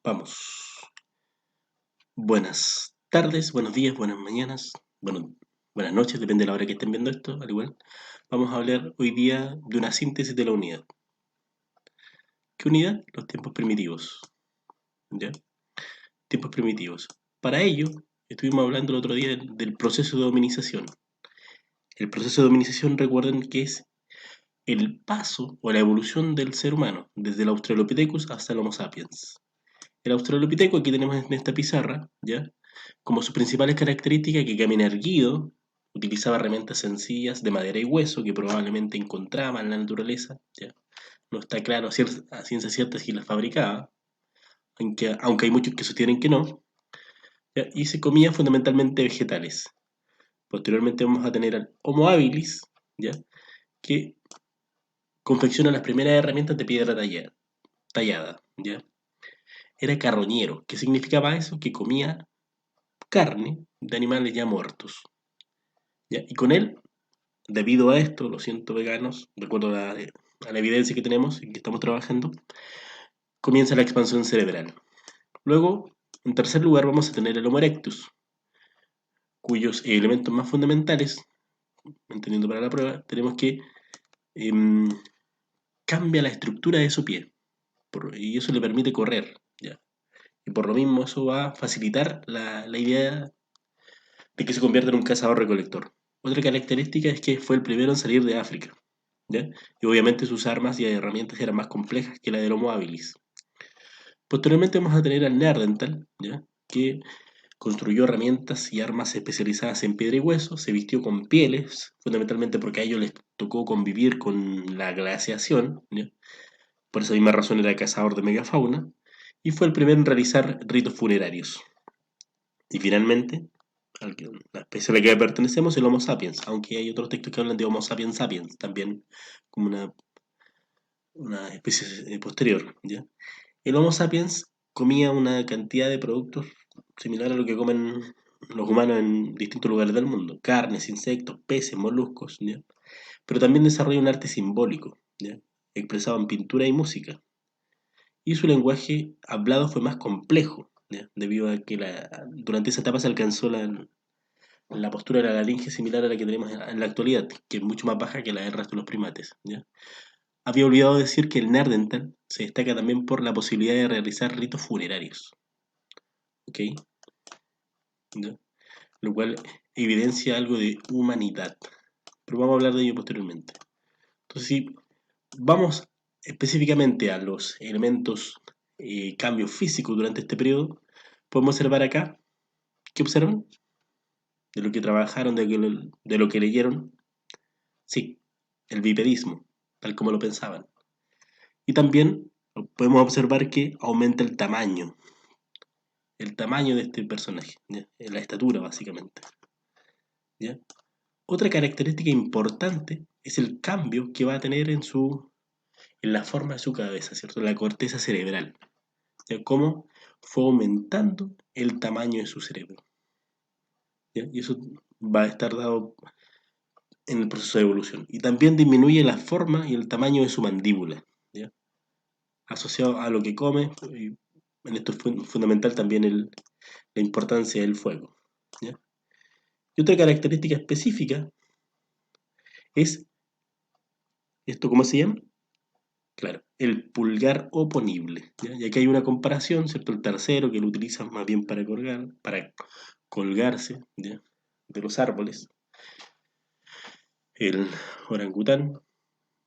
Vamos. Buenas tardes, buenos días, buenas mañanas, bueno, buenas noches, depende de la hora que estén viendo esto, al igual. Vamos a hablar hoy día de una síntesis de la unidad. ¿Qué unidad? Los tiempos primitivos. ¿Ya? Tiempos primitivos. Para ello, estuvimos hablando el otro día del proceso de dominización. El proceso de dominización, recuerden que es el paso o la evolución del ser humano, desde el Australopithecus hasta el Homo sapiens. El Australopithecus, aquí tenemos en esta pizarra, ¿ya? Como sus principales características, que camina erguido, utilizaba herramientas sencillas de madera y hueso que probablemente encontraba en la naturaleza, ¿ya? No está claro a ciencia cierta si las fabricaba, aunque hay muchos que sostienen que no, ¿ya? Y se comía fundamentalmente vegetales. Posteriormente vamos a tener al Homo habilis, ¿ya? Que confecciona las primeras herramientas de piedra tallada, ¿ya? Era carroñero. ¿Qué significaba eso? Que comía carne de animales ya muertos, ¿ya? Y con él, debido a esto, lo siento veganos, de acuerdo a la evidencia que tenemos y que estamos trabajando, comienza la expansión cerebral. Luego, en tercer lugar, vamos a tener el Homo erectus, cuyos elementos más fundamentales, entendiendo para la prueba, tenemos que em, cambia la estructura de su pie y eso le permite correr, ¿ya? Y por lo mismo eso va a facilitar la idea de que se convierta en un cazador-recolector. Otra característica es que fue el primero en salir de África, ¿ya? Y obviamente sus armas y herramientas eran más complejas que la del Homo habilis. Posteriormente vamos a tener al Neandertal, ¿ya? Que construyó herramientas y armas especializadas en piedra y hueso, se vistió con pieles, fundamentalmente porque a ellos les tocó convivir con la glaciación, ¿ya? Por esa misma razón era cazador de megafauna, y fue el primero en realizar ritos funerarios. Y finalmente, la especie a la que pertenecemos, el Homo sapiens, aunque hay otros textos que hablan de Homo sapiens sapiens, también como una especie posterior, ¿ya? El Homo sapiens comía una cantidad de productos similar a lo que comen los humanos en distintos lugares del mundo: carnes, insectos, peces, moluscos, ¿ya? Pero también desarrolla un arte simbólico, ¿ya? Expresado en pintura y música. Y su lenguaje hablado fue más complejo, ¿ya? Debido a que durante esa etapa se alcanzó la postura de la laringe similar a la que tenemos en la actualidad, que es mucho más baja que la del resto de los primates, ¿ya? Había olvidado decir que el Neandertal se destaca también por la posibilidad de realizar ritos funerarios, ¿ok? ¿Ya? Lo cual evidencia algo de humanidad. Pero vamos a hablar de ello posteriormente. Entonces, si vamos específicamente a los elementos, cambios físicos durante este periodo, podemos observar acá, ¿qué observan? De lo que trabajaron, de lo que leyeron, sí, el bipedismo, tal como lo pensaban. Y también podemos observar que aumenta el tamaño de este personaje, ¿ya? La estatura básicamente, ¿ya? Otra característica importante es el cambio que va a tener en la forma de su cabeza, ¿cierto? La corteza cerebral, ¿ya? Cómo fue aumentando el tamaño de su cerebro, ¿ya? Y eso va a estar dado en el proceso de evolución. Y también disminuye la forma y el tamaño de su mandíbula, ¿ya? Asociado a lo que come, y en esto es fundamental también la importancia del fuego, ¿ya? Y otra característica específica es, ¿esto cómo se llama? Claro, el pulgar oponible, ¿ya? Y aquí hay una comparación, ¿cierto? El tercero, que lo utilizan más bien para colgarse, ¿ya? De los árboles. El orangután,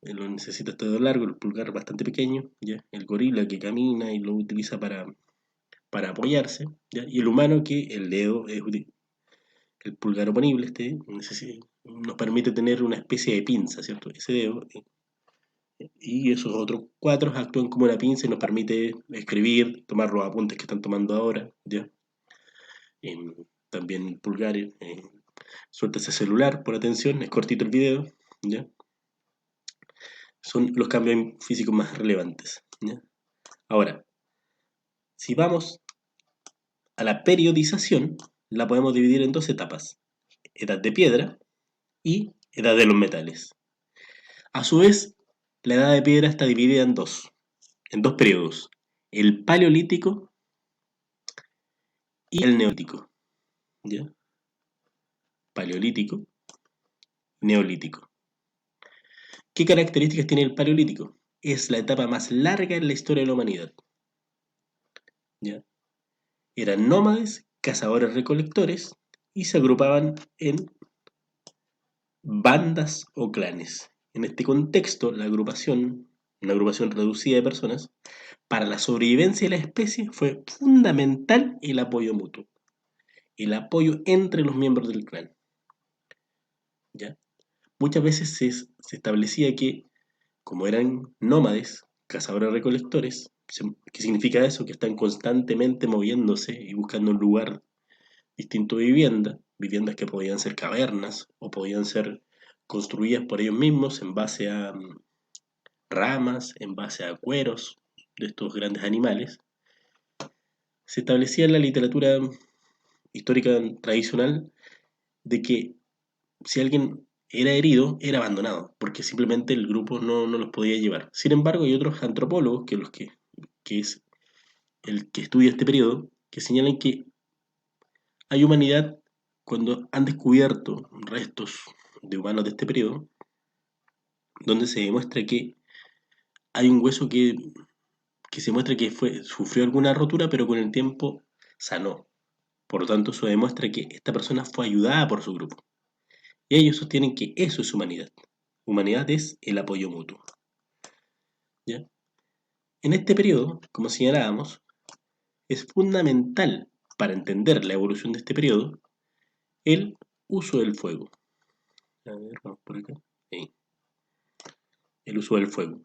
lo necesita este dedo largo, el pulgar bastante pequeño, ¿ya? El gorila, que camina y lo utiliza para apoyarse, ¿ya? Y el humano, que el dedo es el pulgar oponible, nos permite tener una especie de pinza, ¿cierto? Ese dedo, y esos otros cuatro actúan como una pinza y nos permite escribir, tomar los apuntes que están tomando ahora, ¿ya? También el pulgar, suelta ese celular por atención, es cortito el video, ¿ya? Son los cambios físicos más relevantes, ¿ya? Ahora, si vamos a la periodización, la podemos dividir en dos etapas: edad de piedra y edad de los metales. A su vez, la edad de piedra está dividida en dos periodos: el paleolítico y el neolítico, ¿ya? Paleolítico, neolítico. ¿Qué características tiene el paleolítico? Es la etapa más larga en la historia de la humanidad, ¿ya? Eran nómades, cazadores recolectores y se agrupaban en bandas o clanes. En este contexto, una agrupación reducida de personas, para la sobrevivencia de la especie fue fundamental el apoyo mutuo, el apoyo entre los miembros del clan, ¿ya? Muchas veces se establecía que, como eran nómades, cazadores-recolectores, ¿qué significa eso? Que están constantemente moviéndose y buscando un lugar distinto de vivienda, viviendas que podían ser cavernas o podían ser construidas por ellos mismos en base a ramas, en base a cueros de estos grandes animales. Se establecía en la literatura histórica tradicional de que si alguien era herido, era abandonado, porque simplemente el grupo no los podía llevar. Sin embargo, hay otros antropólogos, que es el que estudia este periodo, que señalan que hay humanidad cuando han descubierto restos de humanos de este periodo, donde se demuestra que hay un hueso que se muestra que sufrió alguna rotura, pero con el tiempo sanó. Por lo tanto, eso demuestra que esta persona fue ayudada por su grupo. Y ellos sostienen que eso es humanidad. Humanidad es el apoyo mutuo, ¿ya? En este periodo, como señalábamos, es fundamental para entender la evolución de este periodo el uso del fuego. A ver, vamos por acá. Ahí. El uso del fuego.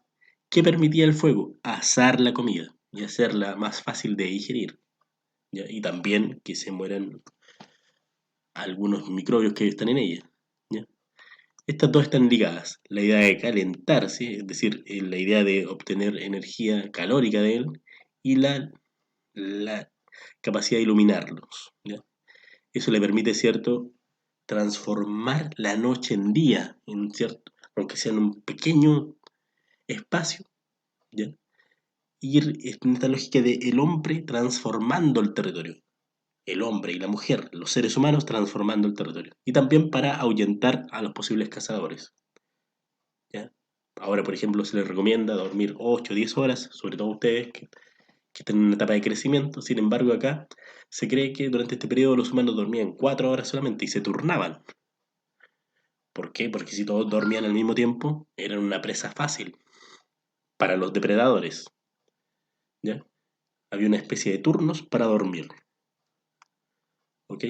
¿Qué permitía el fuego? Asar la comida y hacerla más fácil de digerir, ¿ya? Y también que se mueran algunos microbios que están en ella, ¿ya? Estas dos están ligadas. La idea de calentarse, es decir, la idea de obtener energía calórica de él, y la capacidad de iluminarlos, ¿ya? Eso le permite, ¿cierto?, transformar la noche en día, aunque sea en un pequeño espacio, ¿ya? Ir en esta lógica de el hombre transformando el territorio, el hombre y la mujer, los seres humanos transformando el territorio, y también para ahuyentar a los posibles cazadores, ¿ya? Ahora, por ejemplo, se les recomienda dormir 8 o 10 horas, sobre todo ustedes que están en una etapa de crecimiento. Sin embargo, acá se cree que durante este periodo los humanos dormían 4 horas solamente y se turnaban. ¿Por qué? Porque si todos dormían al mismo tiempo, eran una presa fácil para los depredadores, ¿ya? Había una especie de turnos para dormir, ¿ok?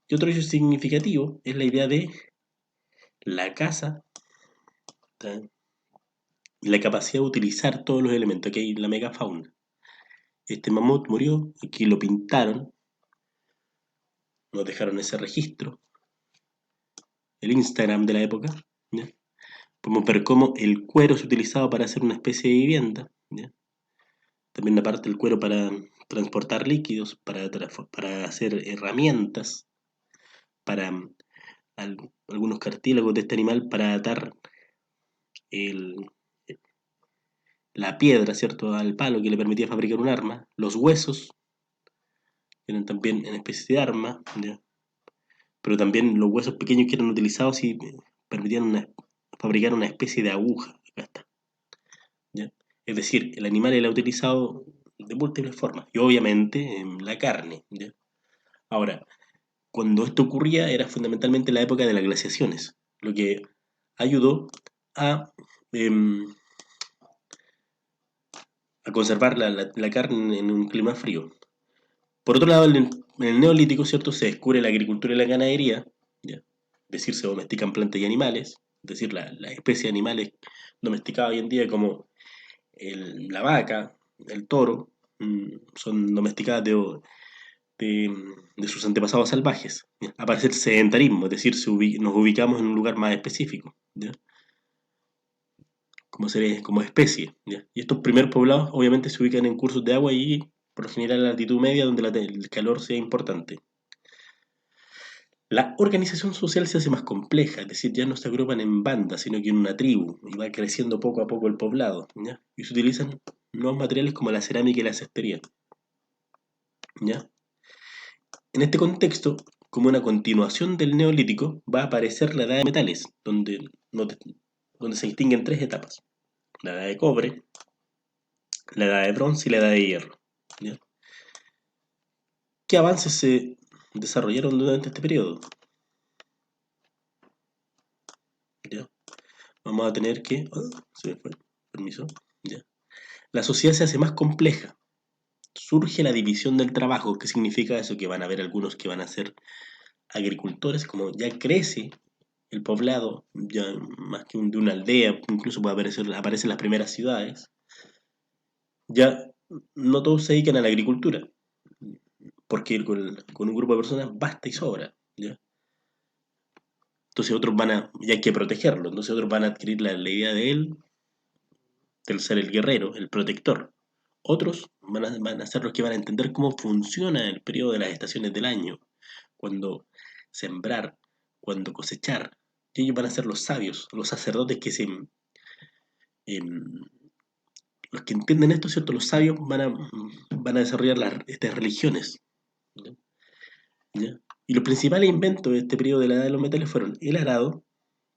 Y otro hecho significativo es la idea de la caza, ¿tá? Y la capacidad de utilizar todos los elementos, ¿ok? La megafauna. Este mamut murió, aquí lo pintaron, nos dejaron ese registro, el Instagram de la época, ¿ya? Podemos ver cómo el cuero es utilizado para hacer una especie de vivienda, ¿ya? También aparte el cuero para transportar líquidos, para hacer herramientas, para algunos cartílagos de este animal para atar el, la piedra, ¿cierto?, al palo que le permitía fabricar un arma. Los huesos eran también en especie de arma, ¿ya? Pero también los huesos pequeños que eran utilizados y permitían fabricar una especie de aguja. Acá está, ¿ya? Es decir, el animal era utilizado de múltiples formas y obviamente en la carne, ¿ya? Ahora, cuando esto ocurría era fundamentalmente la época de las glaciaciones, lo que ayudó a, em, a conservar la carne en un clima frío. Por otro lado, en el neolítico, ¿cierto?, se descubre la agricultura y la ganadería, ¿ya? Es decir, se domestican plantas y animales, es decir, la especie de animales domesticados hoy en día como la vaca, el toro, son domesticadas de sus antepasados salvajes, ¿ya? Aparece el sedentarismo, es decir, nos ubicamos en un lugar más específico, ¿ya? Como especie, ¿ya? Y estos primeros poblados obviamente se ubican en cursos de agua y por lo general en la altitud media donde el calor sea importante. La organización social se hace más compleja, es decir, ya no se agrupan en bandas, sino que en una tribu, y va creciendo poco a poco el poblado, ¿ya? Y se utilizan nuevos materiales como la cerámica y la cestería, ¿ya? En este contexto, como una continuación del Neolítico, va a aparecer la Edad de Metales, donde se distinguen tres etapas: la Edad de Cobre, la Edad de Bronce y la Edad de Hierro. ¿Ya? ¿Qué avances se desarrollaron durante este periodo? ¿Ya? Vamos a tener que... se me fue. Permiso. ¿Ya? La sociedad se hace más compleja. Surge la división del trabajo. ¿Qué significa eso? Que van a haber algunos que van a ser agricultores, como ya crece el poblado, ya más que de una aldea, incluso aparecen las primeras ciudades, ya no todos se dedican a la agricultura, porque con un grupo de personas basta y sobra, ¿ya? Entonces otros ya hay que protegerlo, entonces otros van a adquirir la idea de él, del ser el guerrero, el protector. Otros van a ser los que van a entender cómo funciona el periodo de las estaciones del año, cuando sembrar, cuando cosechar. Y ellos van a ser los sabios, los sacerdotes em, los que entienden esto, ¿cierto? Los sabios van a desarrollar estas religiones. ¿Ya? ¿Ya? Y los principales inventos de este periodo de la edad de los metales fueron el arado,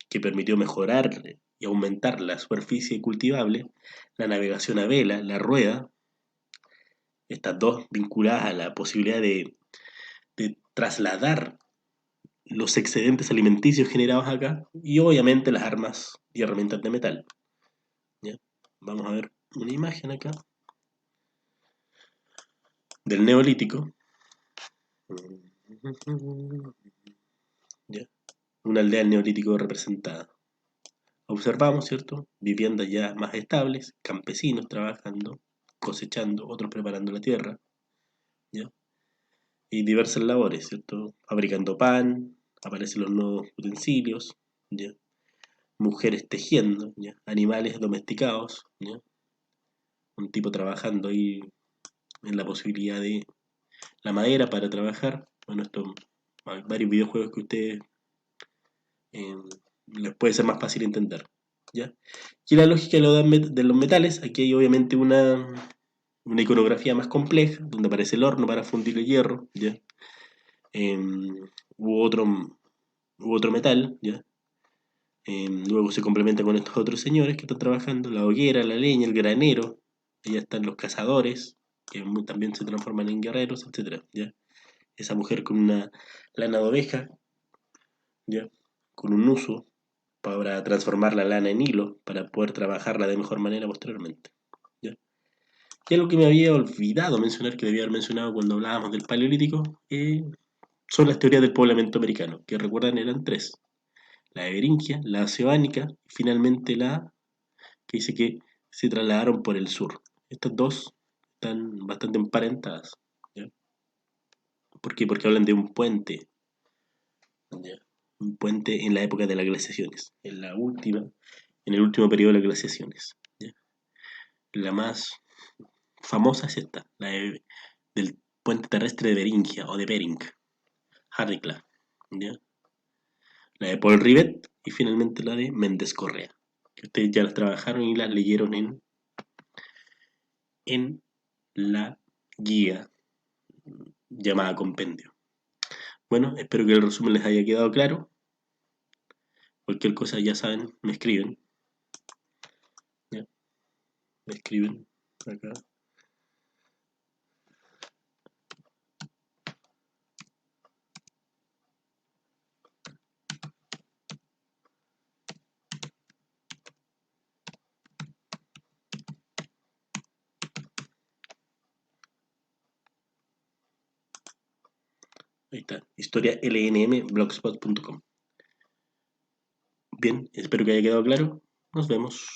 que permitió mejorar y aumentar la superficie cultivable, la navegación a vela, la rueda, estas dos vinculadas a la posibilidad de trasladar los excedentes alimenticios generados acá, y obviamente las armas y herramientas de metal. ¿Ya? Vamos a ver una imagen acá del Neolítico. ¿Ya? Una aldea del Neolítico representada. Observamos, ¿cierto? Viviendas ya más estables, campesinos trabajando, cosechando, otros preparando la tierra, ¿ya? Y diversas labores, ¿cierto? Fabricando pan, aparecen los nuevos utensilios, ¿ya? Mujeres tejiendo, ¿ya? Animales domesticados, ¿ya? Un tipo trabajando ahí en la posibilidad de la madera para trabajar. Bueno, hay varios videojuegos que ustedes eh, les puede ser más fácil entender, ¿ya? Y la lógica de los metales, aquí hay obviamente una iconografía más compleja, donde aparece el horno para fundir el hierro, ¿ya? Eh, hubo otro, hubo otro metal, ¿ya? Luego se complementa con estos otros señores que están trabajando, la hoguera, la leña, el granero, allá están los cazadores, que también se transforman en guerreros, etcétera, ¿ya? Esa mujer con una lana de oveja, ¿ya? Con un uso para transformar la lana en hilo, para poder trabajarla de mejor manera posteriormente, ¿ya? Y algo que me había olvidado mencionar, que debía haber mencionado cuando hablábamos del Paleolítico, son las teorías del poblamiento americano, que recuerdan eran tres: la de Beringia, la oceánica y finalmente la que dice que se trasladaron por el sur. Estas dos están bastante emparentadas, ¿ya? ¿Por qué? Porque hablan de un puente, ¿ya? Un puente en la época de las glaciaciones, en el último periodo de las glaciaciones, ¿ya? La más famosa es esta, del puente terrestre de Beringia o de Bering, Harricla, ¿ya? La de Paul Rivet y finalmente la de Méndez Correa, que ustedes ya las trabajaron y las leyeron en la guía llamada compendio. Bueno, espero que el resumen les haya quedado claro. Cualquier cosa ya saben, me escriben, ¿ya? Me escriben acá. Ahí está, historialnmblogspot.com. Bien, espero que haya quedado claro. Nos vemos.